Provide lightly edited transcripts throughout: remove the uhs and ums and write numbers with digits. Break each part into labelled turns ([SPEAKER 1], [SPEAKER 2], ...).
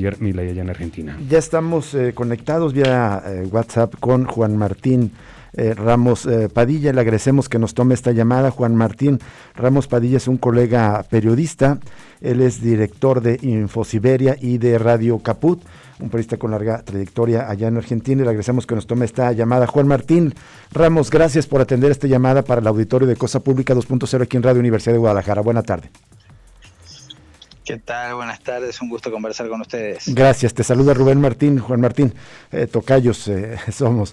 [SPEAKER 1] Javier Milei allá en Argentina.
[SPEAKER 2] Ya estamos conectados vía WhatsApp con Juan Martín Ramos Padilla. Le agradecemos que nos tome esta llamada. Juan Martín Ramos Padilla es un colega periodista. Él es director de Infosiberia y de Radio Caput, un periodista con larga trayectoria allá en Argentina, y le agradecemos que nos tome esta llamada. Juan Martín Ramos, gracias por atender esta llamada para el auditorio de Cosa Pública 2.0 aquí en Radio Universidad de Guadalajara. Buena tarde.
[SPEAKER 3] ¿Qué tal? Buenas tardes, un gusto conversar con ustedes.
[SPEAKER 2] Gracias, te saluda Rubén Martín, Juan Martín, tocayos somos.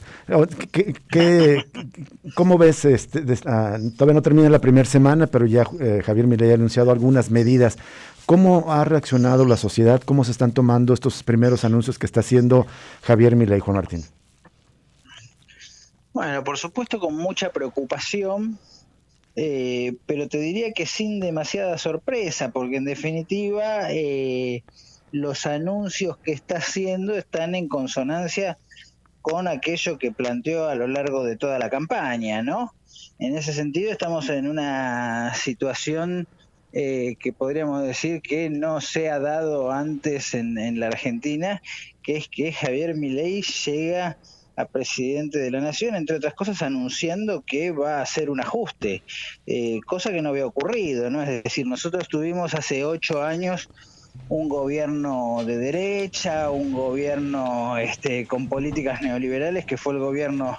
[SPEAKER 2] ¿Cómo ves? Todavía no termina la primera semana, pero ya Javier Milei ha anunciado algunas medidas. ¿Cómo ha reaccionado la sociedad? ¿Cómo se están tomando estos primeros anuncios que está haciendo Javier Milei, Juan Martín?
[SPEAKER 3] Bueno, por supuesto con mucha preocupación, pero te diría que sin demasiada sorpresa, porque en definitiva los anuncios que está haciendo están en consonancia con aquello que planteó a lo largo de toda la campaña, ¿no? En ese sentido estamos en una situación que podríamos decir que no se ha dado antes en la Argentina, que es que Javier Milei llega a presidente de la Nación, entre otras cosas anunciando que va a hacer un ajuste, cosa que no había ocurrido, ¿no? Es decir, nosotros tuvimos hace 8 años un gobierno de derecha, un gobierno con políticas neoliberales, que fue el gobierno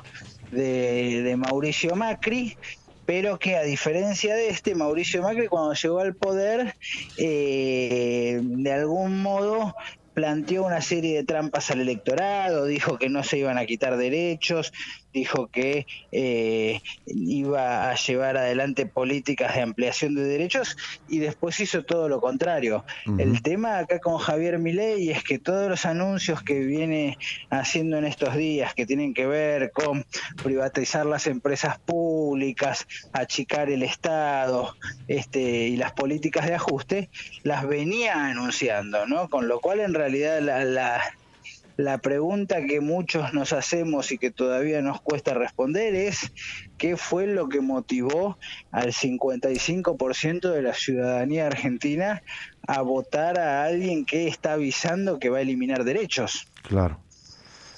[SPEAKER 3] de Mauricio Macri, pero que a diferencia de Mauricio Macri cuando llegó al poder, de algún modo planteó una serie de trampas al electorado, dijo que no se iban a quitar derechos, dijo que iba a llevar adelante políticas de ampliación de derechos y después hizo todo lo contrario.
[SPEAKER 2] Uh-huh.
[SPEAKER 3] El tema acá con Javier Milei es que todos los anuncios que viene haciendo en estos días, que tienen que ver con privatizar las empresas públicas, achicar el Estado, y las políticas de ajuste, las venía anunciando, ¿no? Con lo cual en realidad la pregunta que muchos nos hacemos y que todavía nos cuesta responder es ¿qué fue lo que motivó al 55% de la ciudadanía argentina a votar a alguien que está avisando que va a eliminar derechos?
[SPEAKER 2] Claro.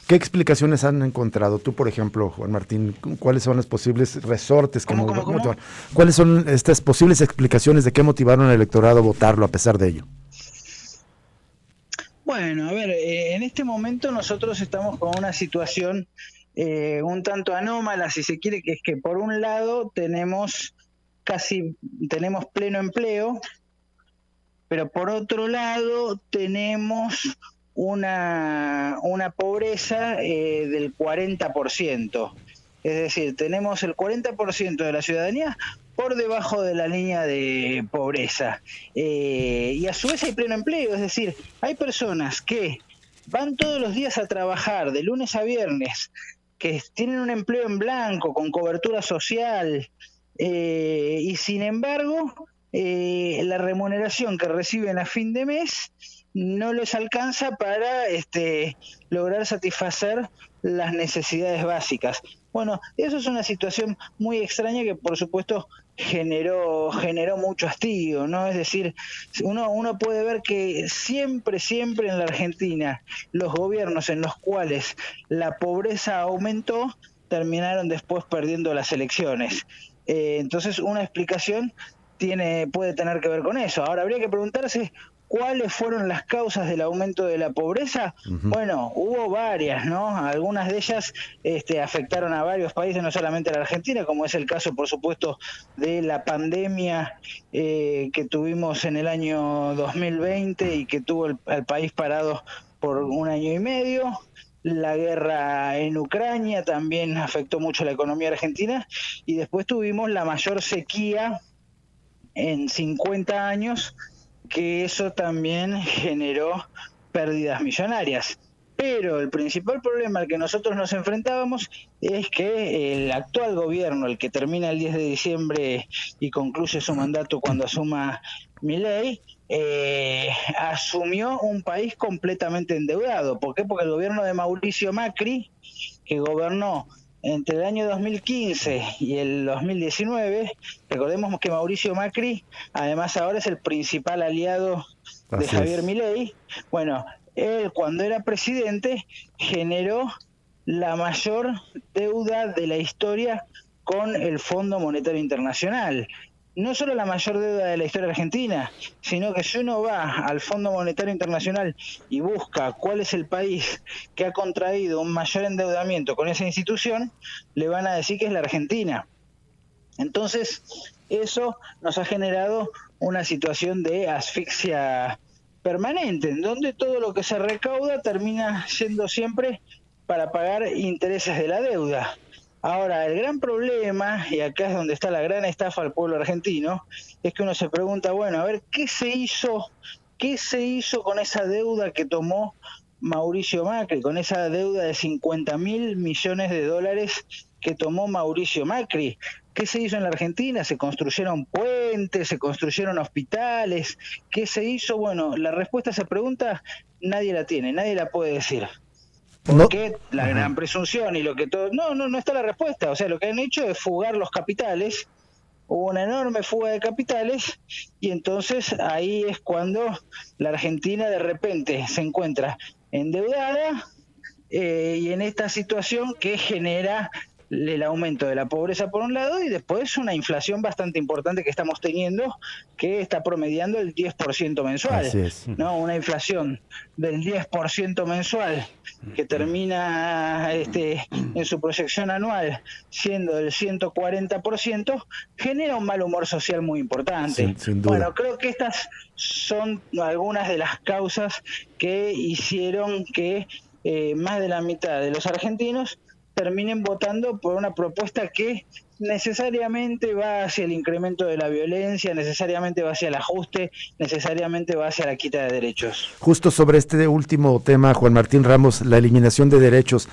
[SPEAKER 2] ¿Qué explicaciones han encontrado? Tú, por ejemplo, Juan Martín, ¿cuáles son los posibles resortes?
[SPEAKER 3] ¿Cómo?
[SPEAKER 2] ¿Cuáles son estas posibles explicaciones de qué motivaron al electorado a votarlo a pesar de ello?
[SPEAKER 3] Bueno, a ver, en este momento nosotros estamos con una situación un tanto anómala, si se quiere, que es que por un lado tenemos pleno empleo, pero por otro lado tenemos una pobreza del 40%. Es decir, tenemos el 40% de la ciudadanía por debajo de la línea de pobreza. Y a su vez hay pleno empleo, es decir, hay personas que van todos los días a trabajar de lunes a viernes, que tienen un empleo en blanco, con cobertura social, y sin embargo, la remuneración que reciben a fin de mes no les alcanza para lograr satisfacer las necesidades básicas. Bueno, eso es una situación muy extraña que por supuesto generó mucho hastío, ¿no? Es decir, uno puede ver que siempre en la Argentina los gobiernos en los cuales la pobreza aumentó terminaron después perdiendo las elecciones. Entonces una explicación puede tener que ver con eso. Ahora habría que preguntarse ¿cuáles fueron las causas del aumento de la pobreza? Uh-huh. Bueno, hubo varias, ¿no? Algunas de ellas afectaron a varios países, no solamente a la Argentina, como es el caso, por supuesto, de la pandemia que tuvimos en el año 2020 y que tuvo al país parado por 1 año y medio. La guerra en Ucrania también afectó mucho la economía argentina y después tuvimos la mayor sequía en 50 años, que eso también generó pérdidas millonarias. Pero el principal problema al que nosotros nos enfrentábamos es que el actual gobierno, el que termina el 10 de diciembre y concluye su mandato cuando asuma Milei, asumió un país completamente endeudado. ¿Por qué? Porque el gobierno de Mauricio Macri, que gobernó entre el año 2015 y el 2019, recordemos que Mauricio Macri, además ahora es el principal aliado de Javier Milei. Bueno, él cuando era presidente generó la mayor deuda de la historia con el Fondo Monetario Internacional. No solo la mayor deuda de la historia argentina, sino que si uno va al Fondo Monetario Internacional y busca cuál es el país que ha contraído un mayor endeudamiento con esa institución, le van a decir que es la Argentina. Entonces, eso nos ha generado una situación de asfixia permanente, en donde todo lo que se recauda termina siendo siempre para pagar intereses de la deuda. Ahora, el gran problema, y acá es donde está la gran estafa al pueblo argentino, es que uno se pregunta, bueno, a ver, ¿qué se hizo con esa deuda que tomó Mauricio Macri, con esa deuda de 50.000 millones de dólares que tomó Mauricio Macri? ¿Qué se hizo en la Argentina? ¿Se construyeron puentes? ¿Se construyeron hospitales? ¿Qué se hizo? Bueno, la respuesta a esa pregunta nadie la tiene, nadie la puede decir. Porque la gran presunción y lo que todo... No está la respuesta. O sea, lo que han hecho es fugar los capitales. Hubo una enorme fuga de capitales y entonces ahí es cuando la Argentina de repente se encuentra endeudada y en esta situación que genera el aumento de la pobreza por un lado y después una inflación bastante importante que estamos teniendo que está promediando el 10% mensual.
[SPEAKER 2] Así es.
[SPEAKER 3] ¿No? Una inflación del 10% mensual que termina en su proyección anual siendo del 140%, genera un mal humor social muy importante.
[SPEAKER 2] Sin duda.
[SPEAKER 3] Bueno, creo que estas son algunas de las causas que hicieron que más de la mitad de los argentinos terminen votando por una propuesta que necesariamente va hacia el incremento de la violencia, necesariamente va hacia el ajuste, necesariamente va hacia la quita de derechos.
[SPEAKER 2] Justo sobre este último tema, Juan Martín Ramos, la eliminación de derechos,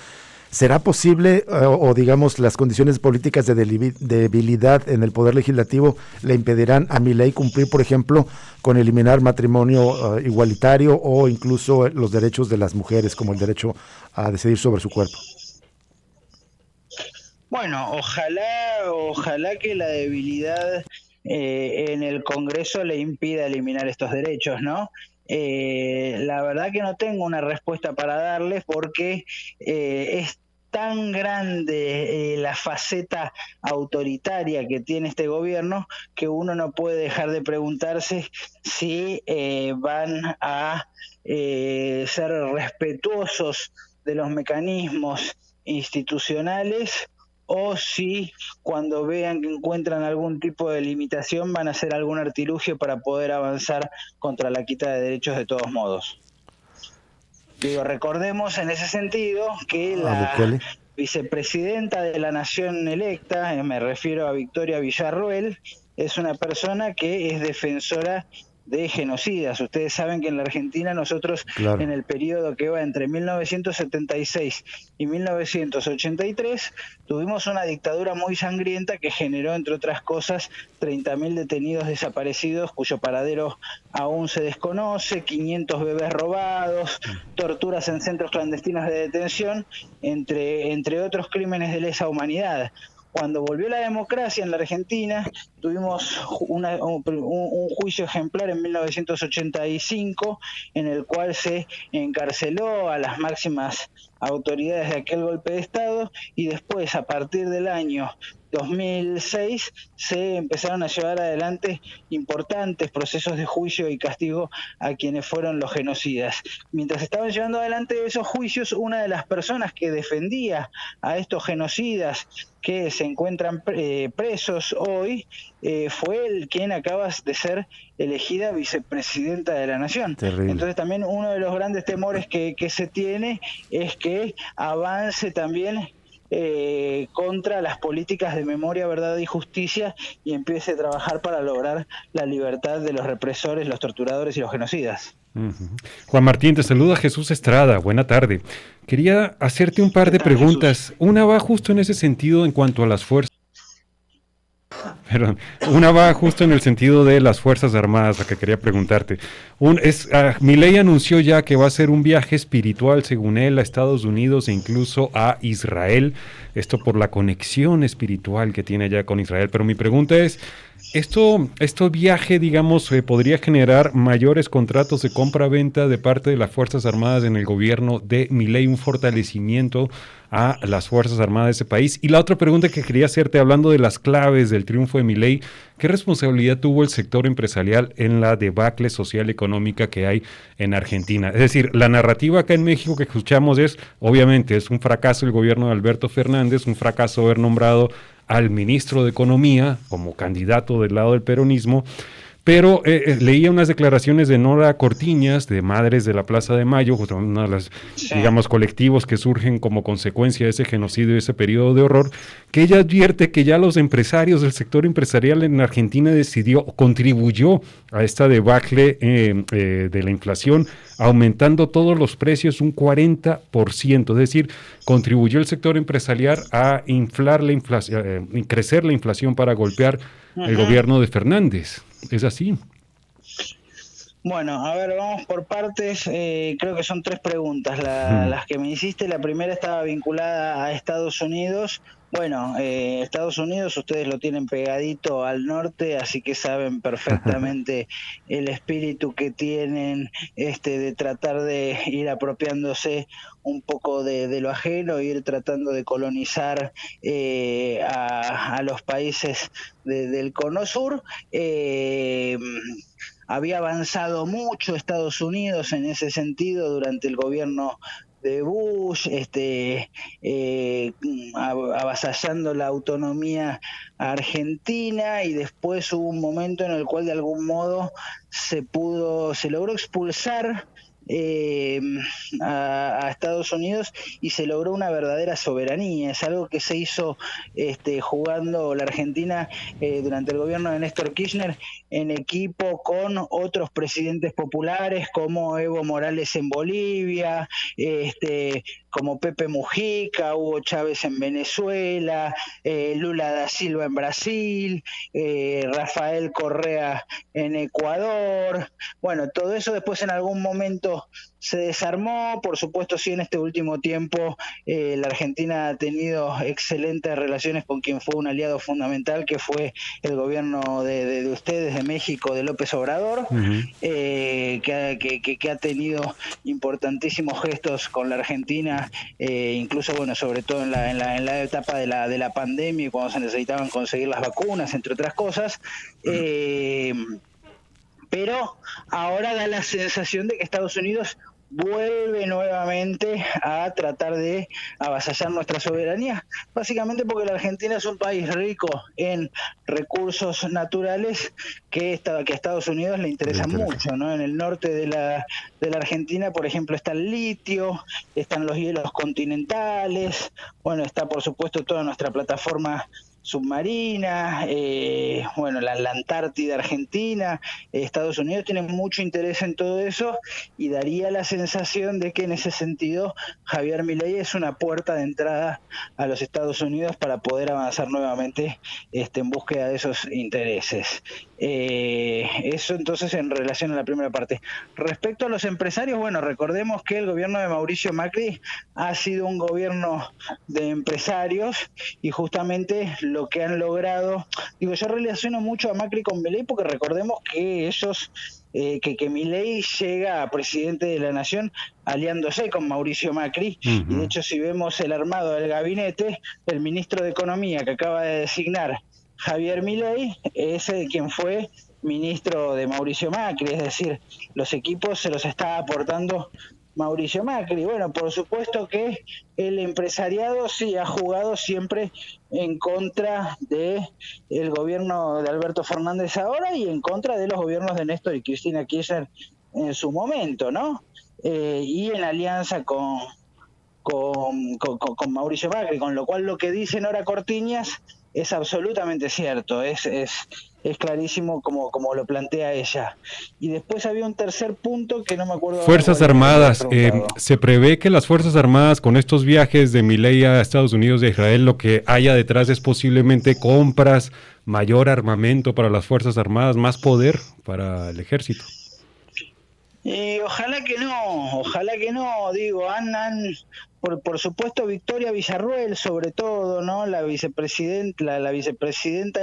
[SPEAKER 2] ¿será posible o digamos las condiciones políticas de debilidad en el Poder Legislativo le impedirán a Milei cumplir, por ejemplo, con eliminar matrimonio igualitario o incluso los derechos de las mujeres, como el derecho a decidir sobre su cuerpo?
[SPEAKER 3] Bueno, ojalá que la debilidad en el Congreso le impida eliminar estos derechos, ¿no? La verdad que no tengo una respuesta para darles porque es tan grande la faceta autoritaria que tiene este gobierno que uno no puede dejar de preguntarse si van a ser respetuosos de los mecanismos institucionales o si cuando vean que encuentran algún tipo de limitación van a hacer algún artilugio para poder avanzar contra la quita de derechos de todos modos. Digo, recordemos en ese sentido que la vicepresidenta de la Nación electa, me refiero a Victoria Villarruel, es una persona que es defensora de genocidas. Ustedes saben que en la Argentina nosotros en el periodo que va entre 1976 y 1983 tuvimos una dictadura muy sangrienta que generó, entre otras cosas, 30.000 detenidos desaparecidos cuyo paradero aún se desconoce, 500 bebés robados, torturas en centros clandestinos de detención, entre otros crímenes de lesa humanidad. Cuando volvió la democracia en la Argentina, tuvimos un juicio ejemplar en 1985, en el cual se encarceló a las máximas autoridades de aquel golpe de Estado, y después, a partir del año 2006, se empezaron a llevar adelante importantes procesos de juicio y castigo a quienes fueron los genocidas. Mientras estaban llevando adelante esos juicios, una de las personas que defendía a estos genocidas que se encuentran presos hoy, fue quien acaba de ser elegida vicepresidenta de la Nación.
[SPEAKER 2] Terrible.
[SPEAKER 3] Entonces también uno de los grandes temores que se tiene es que avance también contra las políticas de memoria, verdad y justicia y empiece a trabajar para lograr la libertad de los represores, los torturadores y los genocidas.
[SPEAKER 1] Juan Martín, te saluda Jesús Estrada, buena tarde. Quería hacerte un par de preguntas. Jesús? Una va justo en ese sentido en cuanto a las fuerzas. Perdón, una va justo en el sentido de las Fuerzas Armadas, la que quería preguntarte. Milei anunció ya que va a hacer un viaje espiritual, según él, a Estados Unidos e incluso a Israel. Esto por la conexión espiritual que tiene allá con Israel. Pero mi pregunta es, Esto viaje, digamos, podría generar mayores contratos de compra-venta de parte de las Fuerzas Armadas en el gobierno de Milei, un fortalecimiento a las Fuerzas Armadas de ese país. Y la otra pregunta que quería hacerte, hablando de las claves del triunfo de Milei, ¿qué responsabilidad tuvo el sector empresarial en la debacle social económica que hay en Argentina? Es decir, la narrativa acá en México que escuchamos es, obviamente, es un fracaso el gobierno de Alberto Fernández, un fracaso haber nombrado al ministro de Economía como candidato del lado del peronismo, pero leía unas declaraciones de Nora Cortiñas, de Madres de la Plaza de Mayo, uno de los, digamos, colectivos que surgen como consecuencia de ese genocidio y ese periodo de horror, que ella advierte que ya los empresarios del sector empresarial en Argentina contribuyó a esta debacle de la inflación, aumentando todos los precios un 40%, es decir, contribuyó el sector empresarial a inflar la inflación, crecer la inflación para golpear el gobierno de Fernández. ¿Es así?
[SPEAKER 3] Bueno, a ver, vamos por partes. Creo que son tres preguntas las que me hiciste. La primera estaba vinculada a Estados Unidos. Bueno, Estados Unidos ustedes lo tienen pegadito al norte, así que saben perfectamente el espíritu que tienen de tratar de ir apropiándose un poco de lo ajeno, ir tratando de colonizar a los países del Cono Sur. Había avanzado mucho Estados Unidos en ese sentido durante el gobierno de Bush, avasallando la autonomía argentina, y después hubo un momento en el cual de algún modo se logró expulsar a Estados Unidos y se logró una verdadera soberanía. Es algo que se hizo jugando la Argentina durante el gobierno de Néstor Kirchner en equipo con otros presidentes populares como Evo Morales en Bolivia, como Pepe Mujica, Hugo Chávez en Venezuela, Lula da Silva en Brasil, Rafael Correa en Ecuador. Bueno, todo eso después en algún momento se desarmó. Por supuesto, sí, en este último tiempo la Argentina ha tenido excelentes relaciones con quien fue un aliado fundamental, que fue el gobierno de ustedes, de México, de López Obrador, que ha tenido importantísimos gestos con la Argentina, incluso, bueno, sobre todo en la etapa de la pandemia, cuando se necesitaban conseguir las vacunas, entre otras cosas. Pero ahora da la sensación de que Estados Unidos vuelve nuevamente a tratar de avasallar nuestra soberanía, básicamente porque la Argentina es un país rico en recursos naturales que a Estados Unidos le interesan mucho, ¿no? En el norte de la Argentina, por ejemplo, está el litio, están los hielos continentales, bueno, está por supuesto toda nuestra plataforma submarina, bueno, la Antártida Argentina. Estados Unidos tiene mucho interés en todo eso, y daría la sensación de que en ese sentido Javier Milei es una puerta de entrada a los Estados Unidos para poder avanzar nuevamente en búsqueda de esos intereses. Eso entonces en relación a la primera parte. Respecto a los empresarios, bueno, recordemos que el gobierno de Mauricio Macri ha sido un gobierno de empresarios, y justamente lo que han logrado, digo, yo relaciono mucho a Macri con Milei porque recordemos que ellos, que Milei llega a presidente de la Nación aliándose con Mauricio Macri, y de hecho si vemos el armado del gabinete, el ministro de Economía que acaba de designar Javier Milei es quien fue ministro de Mauricio Macri, es decir, los equipos se los está aportando Mauricio Macri. Bueno, por supuesto que el empresariado sí ha jugado siempre en contra de el gobierno de Alberto Fernández ahora, y en contra de los gobiernos de Néstor y Cristina Kirchner en su momento, ¿no? Y en alianza con Mauricio Macri, con lo cual lo que dice Nora Cortiñas es absolutamente cierto, es clarísimo como lo plantea ella. Y después había un tercer punto que no me acuerdo.
[SPEAKER 1] Fuerzas Armadas. Se prevé que las Fuerzas Armadas, con estos viajes de Milei a Estados Unidos de Israel, lo que haya detrás es posiblemente compras, mayor armamento para las Fuerzas Armadas, más poder para el ejército.
[SPEAKER 3] Ojalá que no, digo, por supuesto Victoria Villarruel sobre todo, ¿no? La vicepresidenta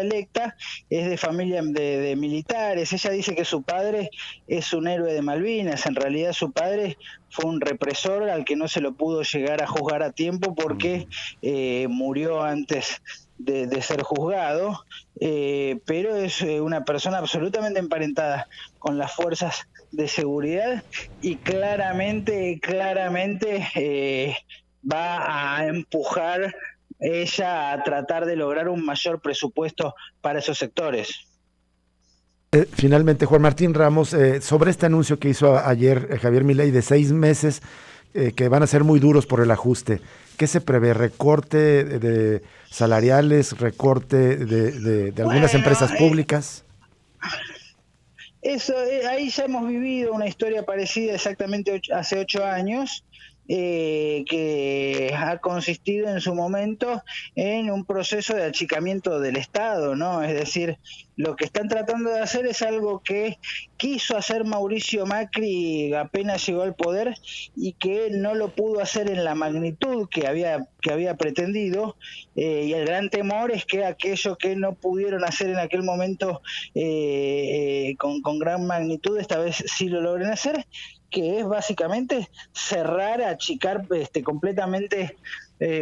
[SPEAKER 3] electa es de familia de militares. Ella dice que su padre es un héroe de Malvinas. En realidad su padre fue un represor al que no se lo pudo llegar a juzgar a tiempo porque murió antes de ser juzgado, pero es una persona absolutamente emparentada con las fuerzas de seguridad y claramente va a empujar ella a tratar de lograr un mayor presupuesto para esos sectores.
[SPEAKER 2] Finalmente, Juan Martín Ramos, sobre este anuncio que hizo ayer Javier Milei de 6 meses, que van a ser muy duros por el ajuste, ¿qué se prevé? ¿Recorte de salariales, recorte de algunas empresas públicas?
[SPEAKER 3] Eso, ahí ya hemos vivido una historia parecida exactamente hace 8 años, que ha consistido en su momento en un proceso de achicamiento del Estado, ¿no? Es decir, lo que están tratando de hacer es algo que quiso hacer Mauricio Macri apenas llegó al poder y que no lo pudo hacer en la magnitud que había pretendido, y el gran temor es que aquello que no pudieron hacer en aquel momento con gran magnitud, esta vez sí lo logren hacer, que es básicamente cerrar, achicar completamente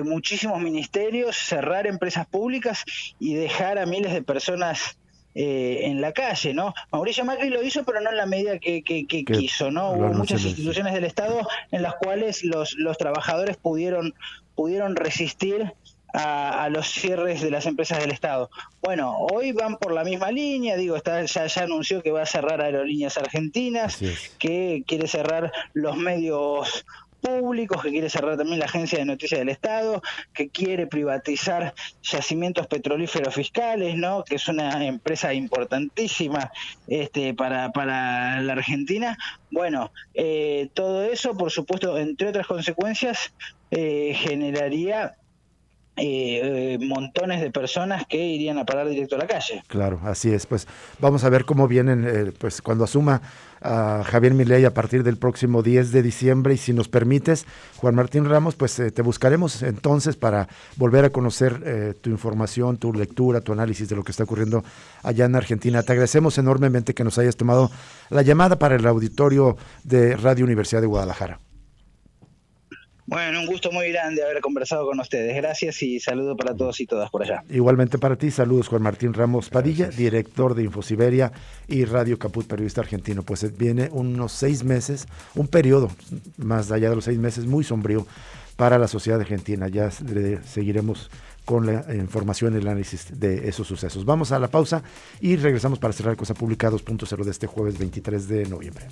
[SPEAKER 3] muchísimos ministerios, cerrar empresas públicas y dejar a miles de personas en la calle, ¿no? Mauricio Macri lo hizo, pero no en la medida que quiso, ¿no? Hubo muchas instituciones del Estado en las cuales los trabajadores pudieron resistir a los cierres de las empresas del Estado. Bueno, hoy van por la misma línea, digo, ya anunció que va a cerrar Aerolíneas Argentinas, que quiere cerrar los medios públicos, que quiere cerrar también la Agencia de Noticias del Estado, que quiere privatizar yacimientos petrolíferos fiscales, ¿no? Que es una empresa importantísima para la Argentina. Bueno, todo eso, por supuesto, entre otras consecuencias, generaría montones de personas que irían a parar directo a la calle.
[SPEAKER 2] Claro, así es. Pues vamos a ver cómo vienen, pues cuando asuma a Javier Milei a partir del próximo 10 de diciembre, y si nos permites, Juan Martín Ramos, pues te buscaremos entonces para volver a conocer tu información, tu lectura, tu análisis de lo que está ocurriendo allá en Argentina. Te agradecemos enormemente que nos hayas tomado la llamada para el auditorio de Radio Universidad de Guadalajara.
[SPEAKER 3] Bueno, un gusto muy grande haber conversado con ustedes. Gracias y saludo para todos y todas por allá.
[SPEAKER 2] Igualmente para ti, saludos Juan Martín Ramos Padilla, director de Infosiberia y Radio Caput, periodista argentino. Pues viene unos 6 meses, un periodo más allá de los 6 meses muy sombrío para la sociedad argentina. Ya seguiremos con la información y el análisis de esos sucesos. Vamos a la pausa y regresamos para cerrar Cosa Pública 2.0 de este jueves 23 de noviembre.